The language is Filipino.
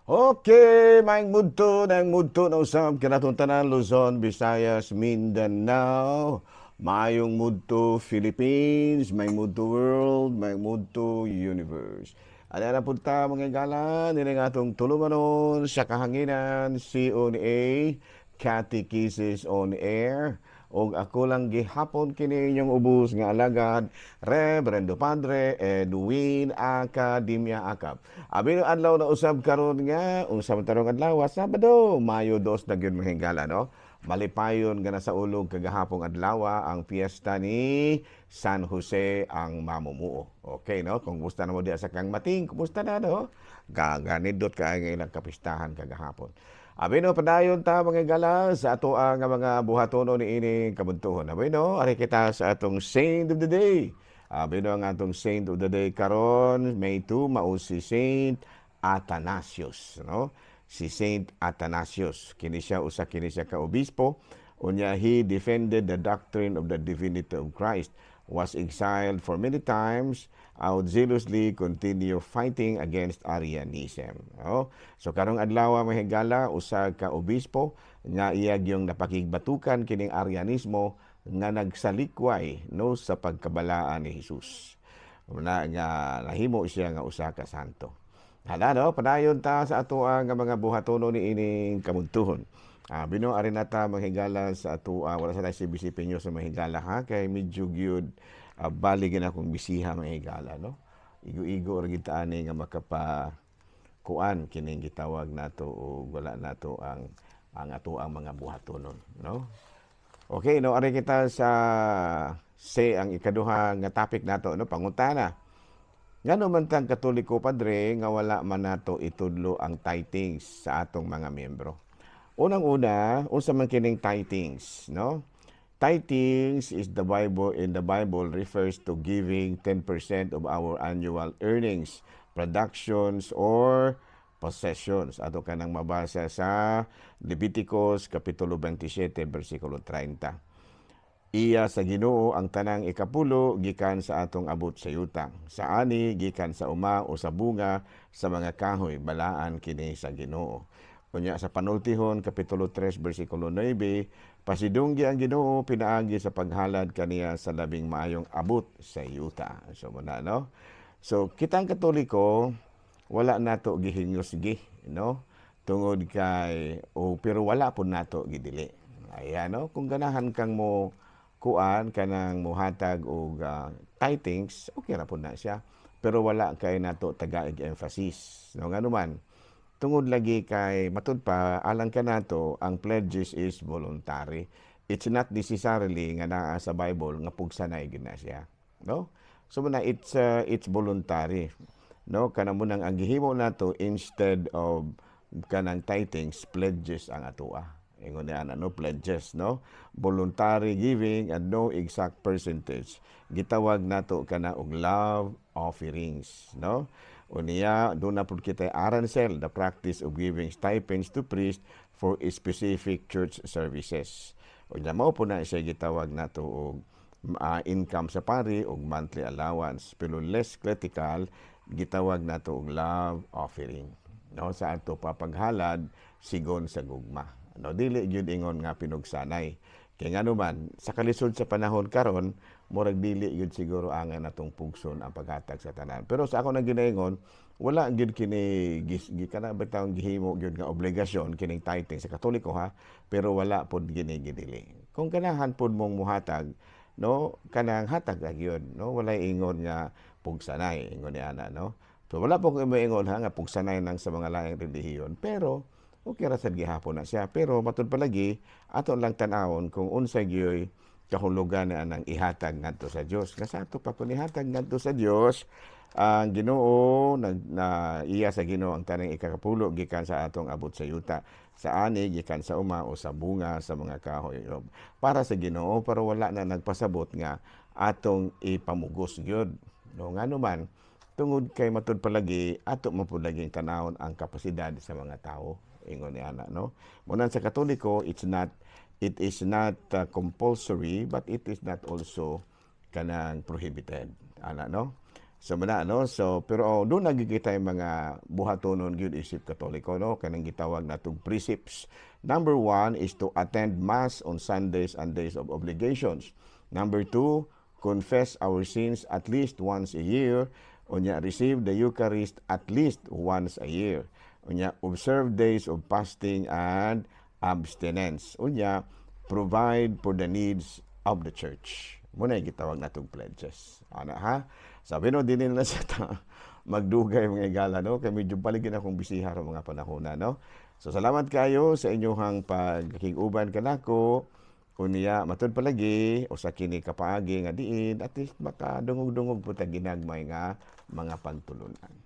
Okay, maing mudto na usab kanatong tanan Luzon, Visayas, Mindanao. Mayong mudto Philippines, may mudto world, may mudto universe. Ano na punta mga galan, nila nga itong tulumanon sa kahanginan, CONA, Catechesis on Air. O ako lang gihapon kini inyong ubos nga alagad, Reverendo Padre Edwin Academia Akap. Abi no adlaw na usab karon nga, usab tarong adlaw, Sabado, Mayo 2 na gyud mahingala no. Malipayon nga sa ulog kagahapong adlaw ang piyesta ni San Jose ang mamumuo. Okay no, kung gusto na mo diya sa Kang Mating, kumusta na no? Gaganidot ka ang ilang kapistahan kagahapon. Abi no, padayon ta mga gala sa ato ang mga buhatono ni ining kabuntuhon. Abi no, ari kita sa atong Saint of the Day. Abi no, ang atong Saint of the Day karon May 2 mao si Saint Athanasius, no? Si Saint Athanasius, kini siya ka obispo. Unya, he defended the doctrine of the divinity of Christ, was exiled for many times, zealously continue fighting against Arianism. Oh. So karong adlaw mahigala usa ka obispo nga iyag yung napakigbatukan kining Arianismo nga nagsalikway no sa pagkabalaan ni Hesus. Una nga nahimo siya nga usa ka santo. Hala no, padayon ta sa ato ang mga buhatono ni ining kabuntuhon. Bino arin nata mahigala sa ato wala sa tayo si bisipinyo sa mahigala ha kay medyo gyud baligin akong bisiha mahigala no. Igo-igo ra gid ani nga makapa kuan kining gitawag nato o wala nato ang ato ang mga buhatonon no. Okay no, ari kita sa ang ikaduha nga topic nato no, pangutana. Ngano man tang Katoliko Padre nga wala man nato itudlo ang tithings sa atong mga miyembro. Unang-una, unsa man kining tithings, no? Tithings is the Bible refers to giving 10% of our annual earnings, productions or possessions. Ato kanang mabasa sa Leviticus kapitulo 27 bersikulo 30. Iya sa Ginoo ang tanang ikapulo gikan sa atong abot sa yuta. Sa ani gikan sa uma o sa bunga sa mga kahoy balaan kini sa Ginoo. Kunya sa panultihon kapitulo 3 bersikulo 9, pasidunggi ang Ginoo pinaagi sa paghalad kaniya sa labing maayong abot sa yuta. So muna no. So kitang Katoliko wala nato gihingos-gi no tungod kay pero wala pud nato gidili. Ayan no, kung ganahan kang mo kuan kanang muhatag og tithings, okay ra pud na siya. Pero wala kay nato tagaig emphasis. No ngano man tungod lagi kay matud pa alang ka nato ang pledges is voluntary. It's not necessarily nga naa sa Bible nga pugsanay gid na siya, no? So muna it's voluntary, no? Kana mo nang ang gihimo nato instead of kanang tithings, pledges ang atoa. Ingon niya no, pledges, no? Voluntary giving and no exact percentage. Gitawag nato kana og love offerings, no? Unya, doon na po kita aransel, the practice of giving stipends to priest for specific church services. Unya, mao po na siya gitawag na to og income sa pari o monthly allowance. Pero less critical, gitawag na to og love offering. No, sa ato papaghalad, sigon sa gugma. No, dili gyud ingon nga pinugsanay. Kaya nga naman, sa kalisod sa panahon karon, murag dili gyud siguro angan natong pugson ang paghatag sa tanan. Pero sa ako nang ginaingon, wala gyud kini kana bitaw gihimo gyud nga obligasyon kining tithing sa Katoliko ha, pero wala pod gini gidili. Kung ganahan pod mong muhatag, no, kanang hatag ra gyud, no, wala ingon nga pugsanay ingon ni ana, no. So wala po ko ingon ha nga pugsanay nang sa mga laing relihiyon, pero okay ra sad gihapon na siya. Pero matud palagi ato lang tan-awon kung unsay gyoy kahulugan na anang ihatag ngadto sa Dios. Kasi ato pa kun ihatag ngadto sa Dios ang Ginoo na iya sa Ginoo ang tanang ikakapulo gikan sa atong abot sa yuta. Sa ani gikan sa uma o sa bunga sa mga kahoy. Para sa Ginoo pero wala na nagpasabot nga atong ipamugos gyud. No ngano man tungod kay matud palagi ato man pud laging tanawon ang kapasidad sa mga tawo. Ingon ni ana no. Muna sa Katoliko it is not compulsory but it is not also kanang prohibited ana no. So muna no, so pero doon nagkikita yung mga buhatonon gyud isip Katoliko no, kanang gitawag natong precepts. Number 1 is to attend mass on Sundays and days of obligations. Number 2, confess our sins at least once a year. Unya, receive the Eucharist at least once a year. Unya, observe days of fasting and abstinence. Unya, provide for the needs of the church. Muna yung gitawag natong pledges. Ano ha? Sabi no, din nila sa magdugay mga igala, no? Kaya medyo paligin akong bisiha ro mga panahon na, no? So, salamat kayo sa inyong pagkikiguban kanako. Unya, matod palagi, o sa kini kapaagi nga diin, at least makadungog-dungog po ta ginagmay nga mga pantulunan.